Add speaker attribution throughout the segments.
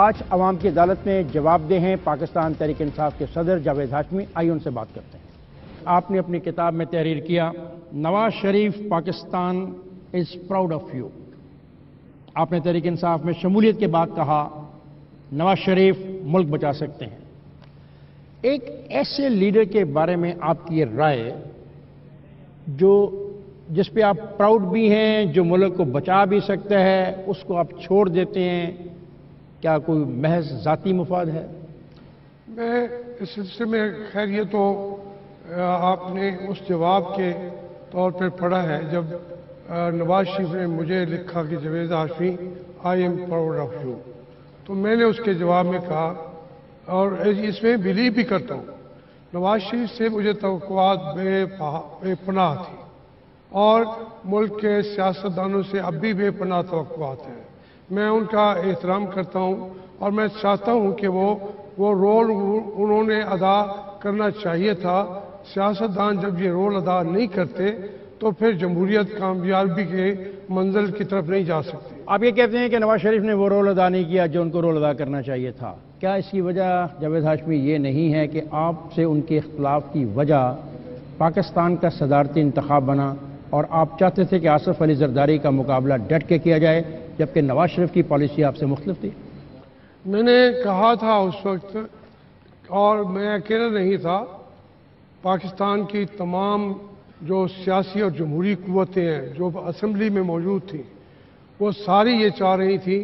Speaker 1: آج عوام کی عدالت میں جواب دہ ہیں پاکستان تحریک انصاف کے صدر جاوید ہاشمی. آئیے ان سے بات کرتے ہیں. آپ نے اپنی کتاب میں تحریر کیا نواز شریف پاکستان از پراؤڈ آف یو. آپ نے تحریک انصاف میں شمولیت کے بعد کہا نواز شریف ملک بچا سکتے ہیں. ایک ایسے لیڈر کے بارے میں آپ کی رائے جس پہ آپ پراؤڈ بھی ہیں, جو ملک کو بچا بھی سکتا ہے, اس کو آپ چھوڑ دیتے ہیں, کیا کوئی محض ذاتی مفاد ہے؟
Speaker 2: میں اس سلسلے میں خیر یہ تو آپ نے اس جواب کے طور پہ پڑھا ہے جب نواز شریف نے مجھے لکھا کہ Javed Hashmi I am proud of you, تو میں نے اس کے جواب میں کہا اور اس میں بلیو بھی کرتا ہوں, نواز شریف سے مجھے توقعات بے پناہ تھی اور ملک کے سیاستدانوں سے اب بھی بے پناہ توقعات ہیں. میں ان کا احترام کرتا ہوں اور میں چاہتا ہوں کہ وہ رول انہوں نے ادا کرنا چاہیے تھا. سیاستدان جب یہ رول ادا نہیں کرتے تو پھر جمہوریت کامیابی کے منزل کی طرف نہیں جا سکتی.
Speaker 1: آپ یہ کہتے ہیں کہ نواز شریف نے وہ رول ادا نہیں کیا جو ان کو رول ادا کرنا چاہیے تھا. کیا اس کی وجہ جاوید ہاشمی یہ نہیں ہے کہ آپ سے ان کے اختلاف کی وجہ پاکستان کا صدارتی انتخاب بنا اور آپ چاہتے تھے کہ آصف علی زرداری کا مقابلہ ڈٹ کے کیا جائے جبکہ نواز شریف کی پالیسی آپ سے مختلف تھی؟
Speaker 2: میں نے کہا تھا اس وقت, اور میں اکیلا نہیں تھا, پاکستان کی تمام جو سیاسی اور جمہوری قوتیں ہیں جو اسمبلی میں موجود تھیں وہ ساری یہ چاہ رہی تھی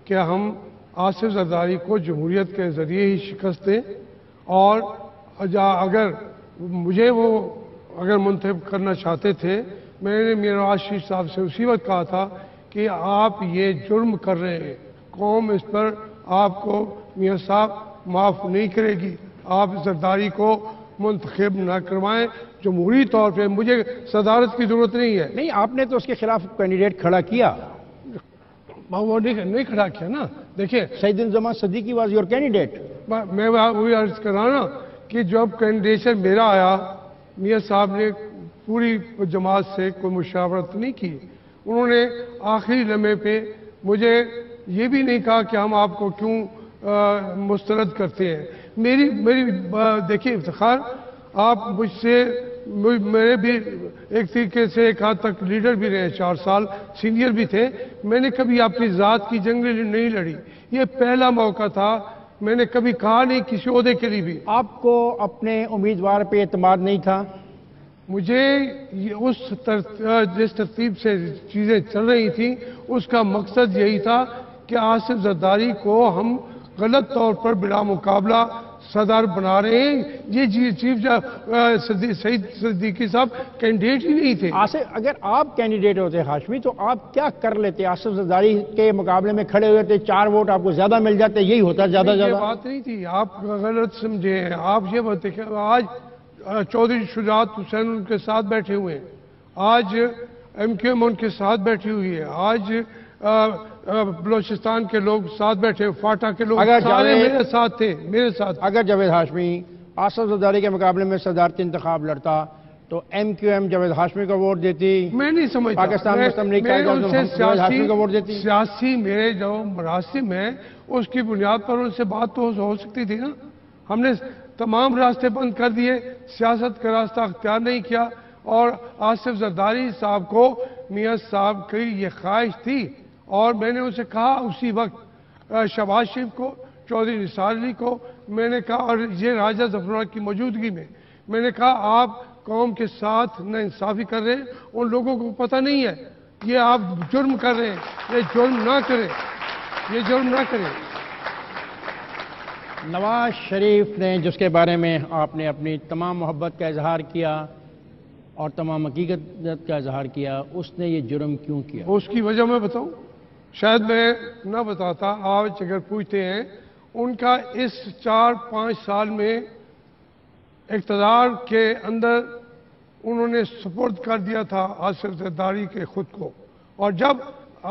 Speaker 2: کہ ہم آصف زرداری کو جمہوریت کے ذریعے ہی شکست دیں, اور اگر مجھے وہ منتخب کرنا چاہتے تھے, میں نے نواز شریف صاحب سے اسی وقت کہا تھا کہ آپ یہ جرم کر رہے ہیں, قوم اس پر آپ کو میاں صاحب معاف نہیں کرے گی, آپ زرداری کو منتخب نہ کروائیں, جمہوری طور پہ مجھے صدارت کی ضرورت نہیں ہے.
Speaker 1: نہیں, آپ نے تو اس کے خلاف کینڈیڈیٹ کھڑا کیا.
Speaker 2: وہ نہیں کھڑا کیا نا. دیکھیے
Speaker 1: سعید الزمان صدیقی واز یور کینڈیڈیٹ.
Speaker 2: میں وہی عرض کر رہا نا کہ جب کینڈیڈیشن میرا آیا, میاں صاحب نے پوری جماعت سے کوئی مشاورت نہیں کی. انہوں نے آخری لمحے پہ مجھے یہ بھی نہیں کہا کہ ہم آپ کو کیوں مسترد کرتے ہیں. میری دیکھیے افتخار, آپ مجھ سے میرے بھی ایک طریقے سے ایک حد تک لیڈر بھی رہے, 4 سال سینئر بھی تھے. میں نے کبھی اپنی ذات کی جنگ نہیں لڑی, یہ پہلا موقع تھا. میں نے کبھی کہا نہیں کسی عہدے کے لیے بھی.
Speaker 1: آپ کو اپنے امیدوار پہ اعتماد نہیں تھا؟
Speaker 2: مجھے جس ترتیب سے چیزیں چل رہی تھیں اس کا مقصد یہی تھا کہ آصف زرداری کو ہم غلط طور پر بلا مقابلہ صدر بنا رہے ہیں. یہ چیف سعید صدیقی صاحب کینڈیڈیٹ ہی نہیں تھے.
Speaker 1: اگر آپ کینڈیڈیٹ ہوتے ہاشمی تو آپ کیا کر لیتے؟ آصف زرداری کے مقابلے میں کھڑے ہوئے تھے, 4 ووٹ آپ کو زیادہ مل جاتے, یہی ہوتا زیادہ.
Speaker 2: یہ بات نہیں تھی, آپ غلط سمجھے ہیں. آپ یہ بات دیکھیں, آج چودھری شجاعت حسین ان کے ساتھ بیٹھے ہوئے ہیں, آج ایم کیو ایم ان کے ساتھ بیٹھی ہوئی ہے, آج بلوچستان کے لوگ ساتھ بیٹھے, فاٹا کے لوگ سارے میرے ساتھ تھے, میرے ساتھ.
Speaker 1: اگر جاوید ہاشمی آصف زرداری کے مقابلے میں صدارتی انتخاب لڑتا تو M Q M Javed Hashmi کو ووٹ دیتی؟
Speaker 2: میں نہیں سمجھتا.
Speaker 1: پاکستان مسلم لیگ جاوید ہاشمی کو ووٹ دیتی.
Speaker 2: سیاسی میرے جو مراسم ہیں اس کی بنیاد پر ان سے بات تو ہو سکتی تھی نا. ہم نے تمام راستے بند کر دیے, سیاست کا راستہ اختیار نہیں کیا, اور آصف زرداری صاحب کو میاں صاحب کی یہ خواہش تھی, اور میں نے ان سے کہا اسی وقت شہباز شریف کو, چودھری نثار علی کو, میں نے کہا, اور یہ راجہ ظفر اللہ کی موجودگی میں نے کہا آپ قوم کے ساتھ نا انصافی کر رہے ہیں, ان لوگوں کو پتہ نہیں ہے, یہ آپ جرم کر رہے ہیں, یہ جرم نہ کریں, یہ جرم نہ کریں.
Speaker 1: نواز شریف نے جس کے بارے میں آپ نے اپنی تمام محبت کا اظہار کیا اور تمام حقیقت کا اظہار کیا, اس نے یہ جرم کیوں کیا؟
Speaker 2: اس کی وجہ میں بتاؤں, شاید میں نہ بتاتا. آج اگر پوچھتے ہیں, ان کا اس 4-5 سال میں اقتدار کے اندر انہوں نے سپرد کر دیا تھا آصف زرداری کے خود کو, اور جب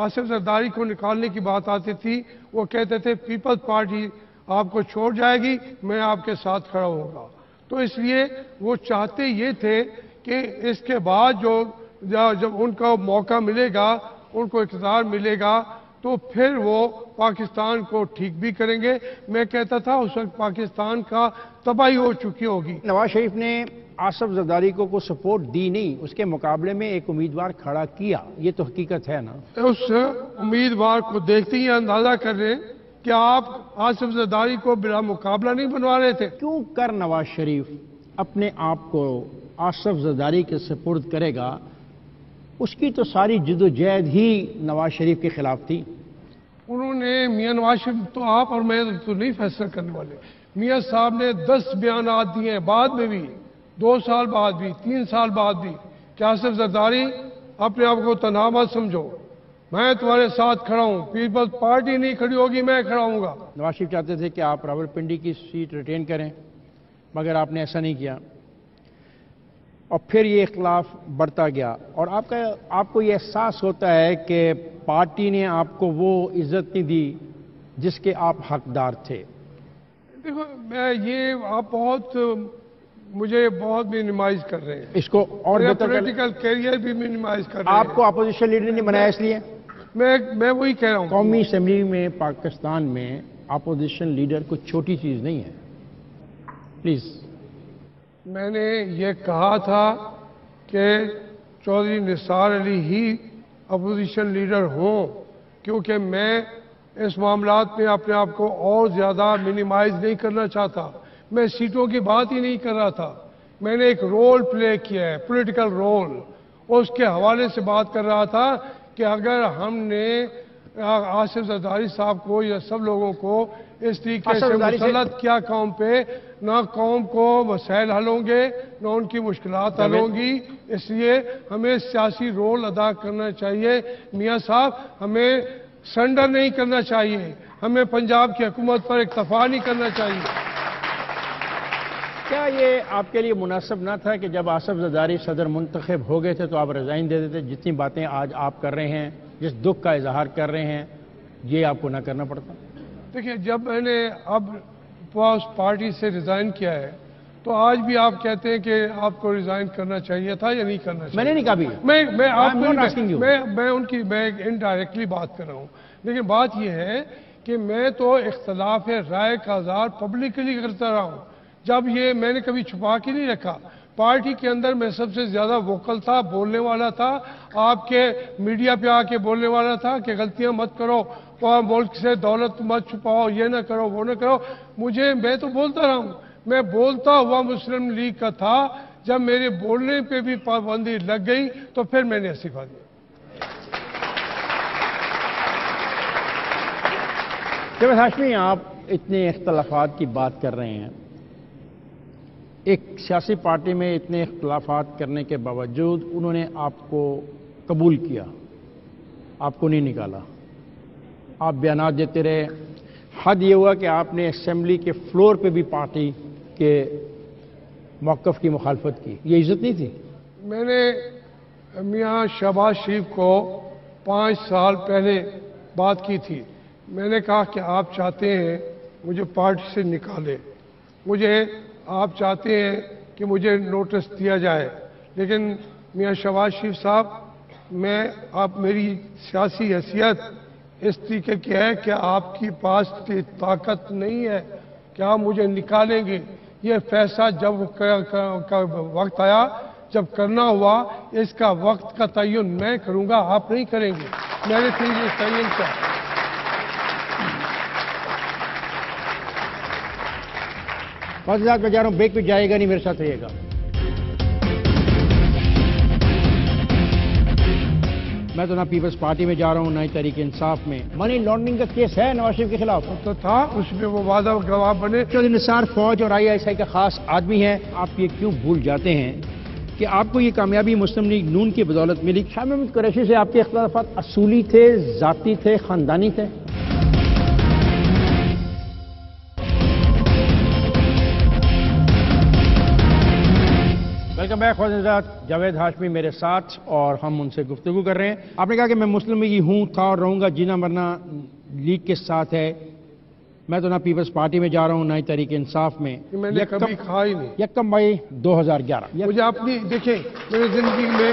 Speaker 2: آصف زرداری کو نکالنے کی بات آتی تھی وہ کہتے تھے پیپلز پارٹی آپ کو چھوڑ جائے گی, میں آپ کے ساتھ کھڑا ہوں گا. تو اس لیے وہ چاہتے یہ تھے کہ اس کے بعد جب ان کا موقع ملے گا, ان کو اقتدار ملے گا, تو پھر وہ پاکستان کو ٹھیک بھی کریں گے. میں کہتا تھا اس وقت پاکستان کا تباہی ہو چکی ہوگی.
Speaker 1: نواز شریف نے آصف زرداری کو سپورٹ دی نہیں، اس کے مقابلے میں ایک امیدوار کھڑا کیا، یہ تو حقیقت ہے نا؟
Speaker 2: اس امیدوار کو دیکھتے ہی اندازہ کر رہے ہیں کہ آپ آصف زرداری کو بلا مقابلہ نہیں بنوا رہے تھے.
Speaker 1: کیوں کر نواز شریف اپنے آپ کو آصف زرداری کے سپرد کرے گا؟ اس کی تو ساری جدوجہد ہی نواز شریف کے خلاف تھی.
Speaker 2: انہوں نے میاں نواز شریف تو آپ اور میں تو نہیں فیصلہ کرنے والے. میاں صاحب نے 10 بیانات دیے ہیں، بعد میں بھی 2 سال بعد بھی 3 سال بعد بھی، کہ آصف زرداری اپنے آپ کو تنہا مت سمجھو، میں تمہارے ساتھ کھڑا ہوں، پیپلز پارٹی نہیں کھڑی ہوگی میں کھڑا ہوں گا.
Speaker 1: نواز شریف چاہتے تھے کہ آپ راولپنڈی کی سیٹ ریٹین کریں، مگر آپ نے ایسا نہیں کیا اور پھر یہ اختلاف بڑھتا گیا. اور آپ کو یہ احساس ہوتا ہے کہ پارٹی نے آپ کو وہ عزت نہیں دی جس کے آپ حقدار تھے.
Speaker 2: دیکھو آپ مجھے بہت مینیمائز کر رہے ہیں.
Speaker 1: اس کو اور بہتر
Speaker 2: پولیٹیکل کیریئر بھی مینیمائز کر رہے ہیں.
Speaker 1: آپ کو اپوزیشن لیڈر نے بنایا اس لیے
Speaker 2: میں وہی کہہ رہا ہوں.
Speaker 1: قومی اسمبلی میں پاکستان میں اپوزیشن لیڈر کوئی چھوٹی چیز نہیں ہے. پلیز.
Speaker 2: میں نے یہ کہا تھا کہ چودھری نثار علی ہی اپوزیشن لیڈر ہوں، کیونکہ میں اس معاملات میں اپنے آپ کو اور زیادہ مینیمائز نہیں کرنا چاہتا. میں سیٹوں کی بات ہی نہیں کر رہا تھا. میں نے ایک رول پلے کیا ہے، پولیٹیکل رول، اس کے حوالے سے بات کر رہا تھا کہ اگر ہم نے آصف زرداری صاحب کو یا سب لوگوں کو اس طریقے سے مسلط کیا قوم پہ، نہ قوم کو مسائل حل ہوں گے نہ ان کی مشکلات حل ہوں گی. اس لیے ہمیں سیاسی رول ادا کرنا چاہیے. میاں صاحب ہمیں سرنڈر نہیں کرنا چاہیے، ہمیں پنجاب کی حکومت پر اکتفا نہیں کرنا چاہیے.
Speaker 1: کیا یہ آپ کے لیے مناسب نہ تھا کہ جب آصف زرداری صدر منتخب ہو گئے تھے تو آپ ریزائن دے دیتے؟ جتنی باتیں آج آپ کر رہے ہیں، جس دکھ کا اظہار کر رہے ہیں، یہ آپ کو نہ کرنا پڑتا؟
Speaker 2: دیکھیں، جب میں نے اب اس پارٹی سے ریزائن کیا ہے تو آج بھی آپ کہتے ہیں کہ آپ کو ریزائن کرنا چاہیے تھا یا نہیں کرنا چاہیے.
Speaker 1: میں نے نہیں کہا بھی.
Speaker 2: میں انڈائریکٹلی بات کر رہا ہوں. لیکن بات یہ ہے کہ میں تو اختلاف رائے کا اظہار پبلکلی کرتا رہا ہوں. جب یہ میں نے کبھی چھپا کے نہیں رکھا. پارٹی کے اندر میں سب سے زیادہ ووکل تھا، بولنے والا تھا. آپ کے میڈیا پہ آ کے بولنے والا تھا کہ غلطیاں مت کرو، ملک سے دولت مت چھپاؤ، یہ نہ کرو وہ نہ کرو. میں تو بولتا رہا ہوں. میں بولتا ہوا مسلم لیگ کا تھا. جب میرے بولنے پہ بھی پابندی لگ گئی تو پھر میں نے استعفا دیا.
Speaker 1: جاوید ہاشمی، آپ اتنے اختلافات کی بات کر رہے ہیں. ایک سیاسی پارٹی میں اتنے اختلافات کرنے کے باوجود انہوں نے آپ کو قبول کیا، آپ کو نہیں نکالا. آپ بیانات دیتے رہے. حد یہ ہوا کہ آپ نے اسمبلی کے فلور پہ بھی پارٹی کے موقف کی مخالفت کی. یہ عزت نہیں تھی؟
Speaker 2: میں نے میاں شہباز شریف کو 5 سال پہلے بات کی تھی. میں نے کہا کہ آپ چاہتے ہیں مجھے پارٹی سے نکالے، آپ چاہتے ہیں کہ مجھے نوٹس دیا جائے، لیکن میاں شہباز شریف صاحب، آپ میری سیاسی حیثیت اس طریقے کی ہے کہ آپ کی پاس طاقت نہیں ہے کہ آپ مجھے نکالیں گے. یہ فیصلہ جب وقت آیا، جب کرنا ہوا، اس کا وقت کا تعین میں کروں گا، آپ نہیں کریں گے. میں نے پھر یہ تعین کیا.
Speaker 1: میں جا رہا ہوں، بریک پہ جائے گا نہیں، میرے ساتھ رہیے گا. میں تو نہ پیپلز پارٹی میں جا رہا ہوں نہ ہی تحریک انصاف میں. منی لانڈرنگ کا کیس ہے نواز شریف کے خلاف.
Speaker 2: تو تھا، اس میں وہ وعدہ گواہ بنے.
Speaker 1: چودھری نثار فوج اور ISI کا خاص آدمی ہے. آپ یہ کیوں بھول جاتے ہیں کہ آپ کو یہ کامیابی مسلم لیگ نون کی بدولت ملی؟ شاہ محمود قریشی سے آپ کے اختلافات اصولی تھے، ذاتی تھے، خاندانی تھے؟ Welcome back. جاوید ہاشمی میرے ساتھ اور ہم ان سے گفتگو کر رہے ہیں. آپ نے کہا کہ میں مسلم لیگی ہوں، تھا اور رہوں گا، جینا مرنا لیگ کے ساتھ ہے. میں تو نہ پیپلز پارٹی میں جا رہا ہوں نہ ہی تحریک انصاف میں.
Speaker 2: میں نے کبھی کہا ہی نہیں.
Speaker 1: 1 مئی 2011.
Speaker 2: مجھے اپنی دیکھیں، میری زندگی میں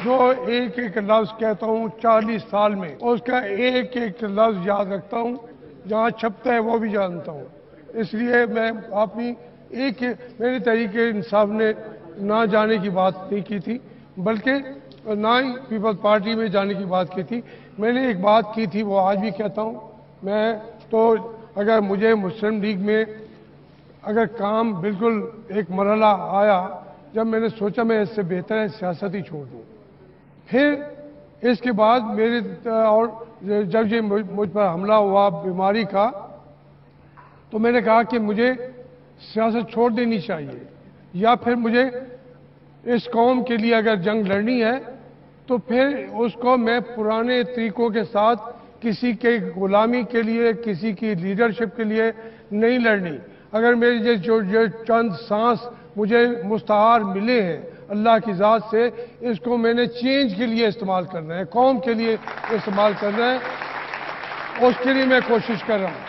Speaker 2: جو ایک ایک لفظ کہتا ہوں 40 سال میں، اس کا ایک ایک لفظ یاد رکھتا ہوں، جہاں چھپتا ہے وہ بھی جانتا ہوں۔ اس لیے میں اپنی میری تحریک انصاف نے نہ جانے کی بات نہیں کی تھی، بلکہ نہ ہی پیپلز پارٹی میں جانے کی بات کی تھی۔ میں نے ایک بات کی تھی، وہ آج بھی کہتا ہوں، میں تو اگر مجھے مسلم لیگ میں اگر کام بالکل ایک مرحلہ آیا جب میں نے سوچا میں اس سے بہتر ہے سیاست ہی چھوڑ دوں، پھر اس کے بعد میرے اور جب یہ مجھ پر حملہ ہوا بیماری کا، تو میں نے کہا کہ مجھے سیاست چھوڑ دینی چاہیے، یا پھر مجھے اس قوم کے لیے اگر جنگ لڑنی ہے تو پھر اس کو میں پرانے طریقوں کے ساتھ کسی کے غلامی کے لیے، کسی کی لیڈرشپ کے لیے نہیں لڑنی۔ اگر میری جو چند سانس مجھے مستعار ملے ہیں اللہ کی ذات سے، اس کو میں نے چینج کے لیے استعمال کرنا ہے، قوم کے لیے استعمال کرنا ہے، اس کے لیے میں کوشش کر رہا ہوں۔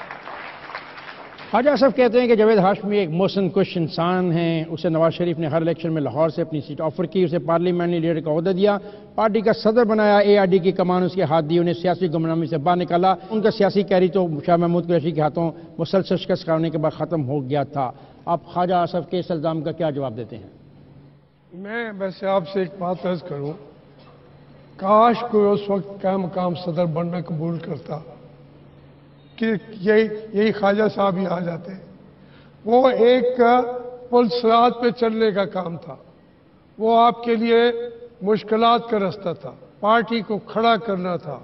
Speaker 1: خواجہ اصف کہتے ہیں کہ جاوید ہاشمی ایک محسن کش انسان ہیں، اسے نواز شریف نے ہر الیکشن میں لاہور سے اپنی سیٹ آفر کی، اسے پارلیمانی لیڈر کا عہدہ دیا، پارٹی کا صدر بنایا، اے آر ڈی کی کمان اس کے ہاتھ دی، انہیں سیاسی گمنامی سے باہر نکالا۔ ان کا سیاسی کیری تو شاہ محمود قریشی کے ہاتھوں مسلسل شکست کھانے کے بعد ختم ہو گیا تھا۔ آپ خواجہ اصف کے اس الزام کا کیا جواب دیتے ہیں؟
Speaker 2: میں ویسے آپ سے ایک بات عرض کروں، کاش کوئی اس وقت کا مقام صدر بننا قبول کرتا کہ یہی خواجہ صاحب ہی آ جاتے۔ وہ ایک پل صراط پہ چلنے کا کام تھا، وہ آپ کے لیے مشکلات کا رستہ تھا، پارٹی کو کھڑا کرنا تھا۔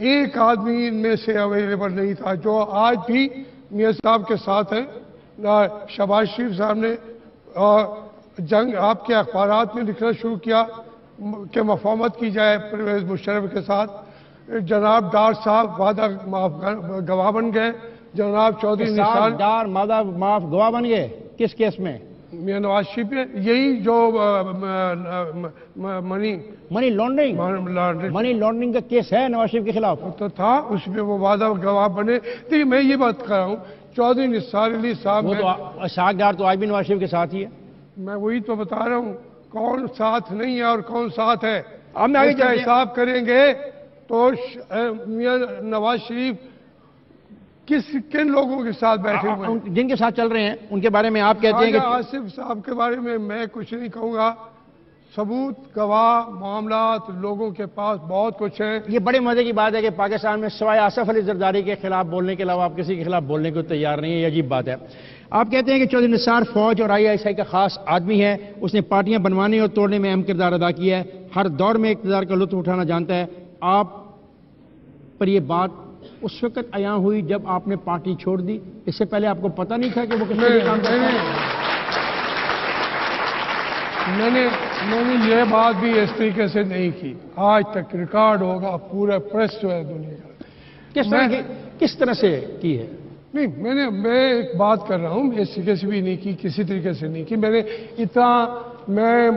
Speaker 2: ایک آدمی ان میں سے اویلیبل نہیں تھا جو آج بھی میاں صاحب کے ساتھ ہے۔ شہباز شریف صاحب نے جنگ آپ کے اخبارات میں لکھنا شروع کیا کہ مفاہمت کی جائے پرویز مشرف کے ساتھ۔ جناب ڈار صاحب وعدہ گواہ بن گئے، جناب چودھری نثار
Speaker 1: ڈار معاف گواہ بن گئے، کس کیس میں؟
Speaker 2: میاں نواز شریف نے یہی جو
Speaker 1: منی لانڈرنگ کا کیس ہے نواز شریف کے خلاف
Speaker 2: تو تھا، اس میں وہ وعدہ گواہ بنے تھے۔ میں یہ بات کر رہا ہوں چودھری نثار علی صاحب،
Speaker 1: وہ تو اسحاق ڈار تو آج بھی نواز شریف کے ساتھ ہی ہے۔
Speaker 2: میں وہی تو بتا رہا ہوں کون ساتھ نہیں ہے اور کون ساتھ ہے۔
Speaker 1: اب میں آگے
Speaker 2: اس کا حساب کریں گے تو میاں نواز شریف کن لوگوں کے ساتھ بیٹھے ہوئے ہیں،
Speaker 1: جن کے ساتھ چل رہے ہیں ان کے بارے میں آپ کہتے ہیں کہ
Speaker 2: خواجہ آصف صاحب کے بارے میں کچھ نہیں کہوں گا۔ ثبوت، گواہ، معاملات لوگوں کے پاس بہت کچھ ہے۔
Speaker 1: یہ بڑے مزے کی بات ہے کہ پاکستان میں سوائے آصف علی زرداری کے خلاف بولنے کے علاوہ آپ کسی کے خلاف بولنے کو تیار نہیں ہے، یہ عجیب بات ہے۔ آپ کہتے ہیں کہ چودھری نثار فوج اور آئی ایس آئی کا خاص آدمی ہے، اس نے پارٹیاں بنوانے اور توڑنے میں اہم کردار ادا کیا ہے، ہر دور میں اقتدار کا لطف اٹھانا جانتا ہے۔ آپ پر یہ بات اس وقت عیاں ہوئی جب آپ نے پارٹی چھوڑ دی؟ اس سے پہلے آپ کو پتہ نہیں تھا کہ وہ کس طرح کام کرتا ہے؟
Speaker 2: میں نے یہ بات بھی اس طریقے سے نہیں کی، آج تک ریکارڈ ہوگا، پورا پریس جو ہے دنیا کا۔
Speaker 1: کس طرح سے کی ہے؟
Speaker 2: نہیں، میں ایک بات کر رہا ہوں، اس طریقے سے بھی نہیں کی، کسی طریقے سے نہیں کی۔ میں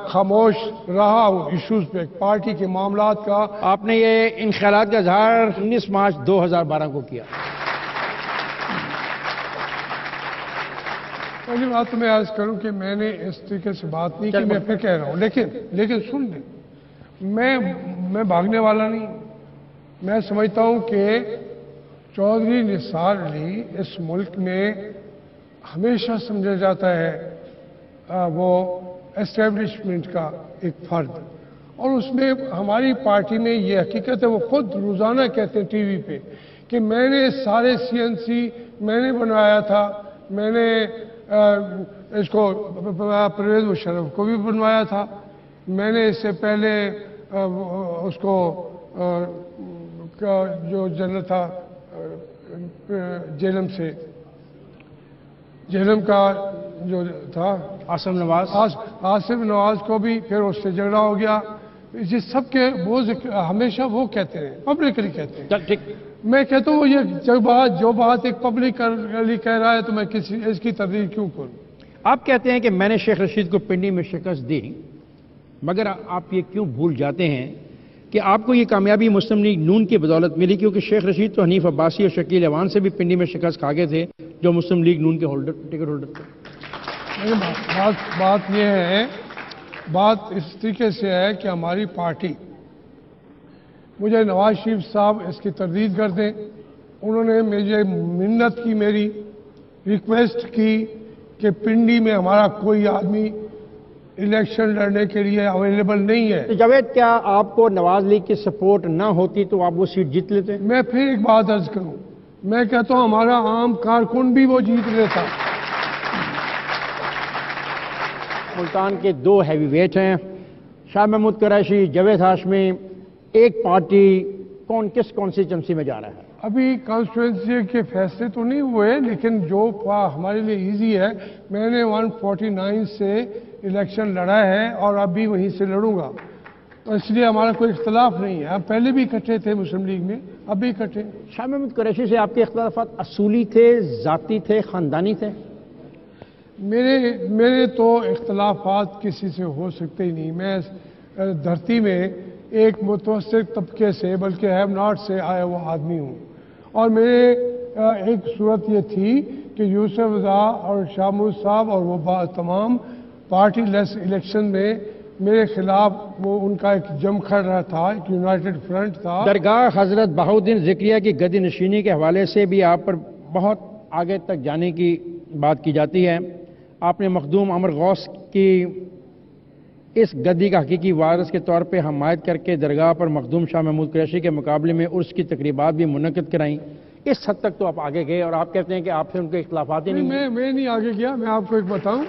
Speaker 2: خاموش رہا ہوں ایشوز پہ، پارٹی کے معاملات کا۔
Speaker 1: آپ نے یہ ان خیالات کا اظہار 19 مارچ 2012 کو کیا۔
Speaker 2: پہلی بات تو میں عرض کروں کہ میں نے اس طریقے سے بات نہیں کی، میں پھر کہہ رہا ہوں، لیکن سن لیں، میں بھاگنے والا نہیں۔ میں سمجھتا ہوں کہ چودھری نثار علی اس ملک میں ہمیشہ سمجھا جاتا ہے وہ اسٹیبلشمنٹ کا ایک فرد، اور اس میں ہماری پارٹی میں یہ حقیقت ہے، وہ خود روزانہ کہتے ہیں ٹی وی پہ کہ میں نے سارے سی این سی میں نے بنوایا تھا، میں نے اس کو پرویز مشرف کو بھی بنوایا تھا، میں نے اس سے پہلے اس کو جو جنرل تھا جہلم کا جو تھا آصف نواز کو بھی، پھر اس سے جھگڑا ہو گیا۔ یہ سب کے وہ ہمیشہ وہ کہتے ہیں، پبلکلی کہتے ہیں۔ میں کہتا ہوں جو بات ایک پبلکلی کہہ رہا ہے تو میں اس کی تبدیل کیوں کروں؟
Speaker 1: آپ کہتے ہیں کہ میں نے شیخ رشید کو پنڈی میں شکست دی، مگر آپ یہ کیوں بھول جاتے ہیں کہ آپ کو یہ کامیابی مسلم لیگ نون کی بدولت ملی، کیونکہ شیخ رشید تو حنیف عباسی اور شکیل ایوان سے بھی پنڈی میں شکست کھا گئے تھے جو مسلم لیگ نون کے ٹکٹ ہولڈر تھے۔
Speaker 2: بات یہ ہے بات اس طریقے سے ہے کہ ہماری پارٹی مجھے نواز شریف صاحب اس کی تردید کر دیں. انہوں نے مجھے منت کی، میری ریکویسٹ کی کہ پنڈی میں ہمارا کوئی آدمی الیکشن لڑنے کے لیے اویلیبل نہیں ہے.
Speaker 1: تو جاوید، کیا آپ کو نواز لیگ کی سپورٹ نہ ہوتی تو آپ وہ سیٹ جیت لیتے؟
Speaker 2: میں پھر ایک بات عرض کروں، میں کہتا ہوں ہمارا عام کارکن بھی وہ جیت لیتا.
Speaker 1: ملتان کے دو ہیوی ویٹ ہیں، شاہ محمود قریشی، جاوید ہاشمی. ایک پارٹی کون کس کانسٹیچوئنسی میں جا رہا ہے؟
Speaker 2: ابھی کانسٹیچوئنسی کے فیصلے تو نہیں ہوئے، لیکن جو ہمارے لیے ایزی ہے، میں نے 149 سے الیکشن لڑا ہے اور اب بھی وہیں سے لڑوں گا. تو اس لیے ہمارا کوئی اختلاف نہیں ہے. ہم پہلے بھی اکٹھے تھے مسلم لیگ میں، اب بھی اکٹھے.
Speaker 1: شاہ محمود قریشی سے آپ کے اختلافات اصولی تھے، ذاتی تھے، خاندانی تھے؟
Speaker 2: میرے تو اختلافات کسی سے ہو سکتے ہی نہیں. میں دھرتی میں ایک متوسط طبقے سے، بلکہ ہیو ناٹ سے آیا وہ آدمی ہوں. اور میرے ایک صورت یہ تھی کہ یوسف رضا اور شاہ محمود صاحب اور وہ تمام پارٹی لیس الیکشن میں میرے خلاف وہ ان کا ایک جم کھڑ رہا تھا، ایک یونائٹڈ فرنٹ تھا.
Speaker 1: درگاہ حضرت بہاؤالدین ذکریہ کی گدی نشینی کے حوالے سے بھی آپ پر بہت آگے تک جانے کی بات کی جاتی ہے. آپ نے مخدوم عمر غوث کی اس گدی کا حقیقی وارث کے طور پہ حمایت کر کے درگاہ پر مخدوم شاہ محمود قریشی کے مقابلے میں عرس کی تقریبات بھی منعقد کرائیں. اس حد تک تو آپ آگے گئے اور آپ کہتے ہیں کہ آپ سے ان کے اختلافات ہی نہیں.
Speaker 2: میں نہیں آگے گیا. میں آپ کو ایک بتاؤں،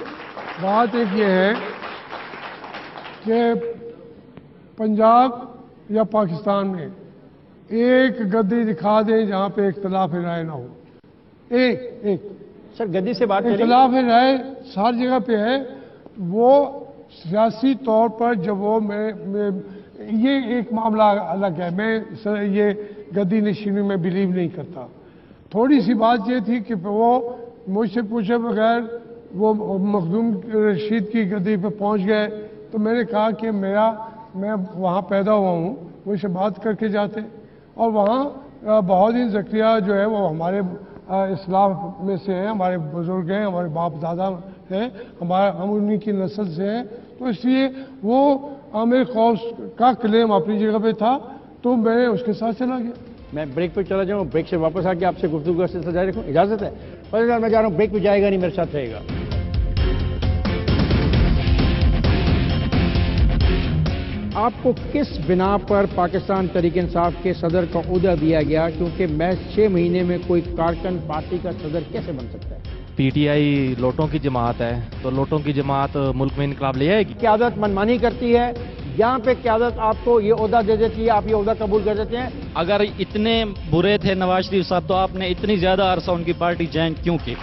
Speaker 2: بات ایک یہ ہے کہ پنجاب یا پاکستان میں ایک گدی دکھا دیں جہاں پہ اختلاف رائے نہ ہو. ایک
Speaker 1: سر گدی سے بات کریں.
Speaker 2: اختلاف رائے ہر جگہ پہ ہے. وہ سیاسی طور پر جب وہ یہ ایک معاملہ الگ ہے. میں یہ گدی نشینی میں بلیو نہیں کرتا. تھوڑی سی بات یہ تھی کہ وہ مجھ سے پوچھے بغیر وہ مخدوم رشید کی گدی پہ پہنچ گئے. تو میں نے کہا کہ میں وہاں پیدا ہوا ہوں، مجھ سے بات کر کے جاتے. اور وہاں بہاؤالدین ذکریہ جو ہے وہ ہمارے اسلاف میں سے ہیں، ہمارے بزرگ ہیں، ہمارے باپ دادا ہیں، ہم انہی کی نسل سے ہیں. تو اس لیے وہ عامر غوث کا کلیم اپنی جگہ پہ تھا، تو میں اس کے ساتھ چلا گیا.
Speaker 1: میں بریک پہ چلا جاؤں، بریک سے واپس آ کے آپ سے گفتگو کا سلسلہ جاری رکھوں. اجازت ہے؟ میں جا رہا ہوں، بریک پہ جائے گا نہیں، میرے ساتھ رہے گا. آپ کو کس بنا پر پاکستان تحریک انصاف کے صدر کا عہدہ دیا گیا؟ کیونکہ میں 6 مہینے میں کوئی کارکن پارٹی کا صدر کیسے بن سکتا ہے؟
Speaker 3: پی ٹی آئی لوٹوں کی جماعت ہے، تو لوٹوں کی جماعت ملک میں انقلاب لے آئے گی.
Speaker 1: قیادت منمانی کرتی ہے، یہاں پہ قیادت آپ کو یہ عہدہ دے دیتی ہے، آپ یہ عہدہ قبول کر دیتے ہیں.
Speaker 4: اگر اتنے برے تھے نواز شریف صاحب تو آپ نے اتنی زیادہ عرصہ ان کی پارٹی جوائن کیوں کی؟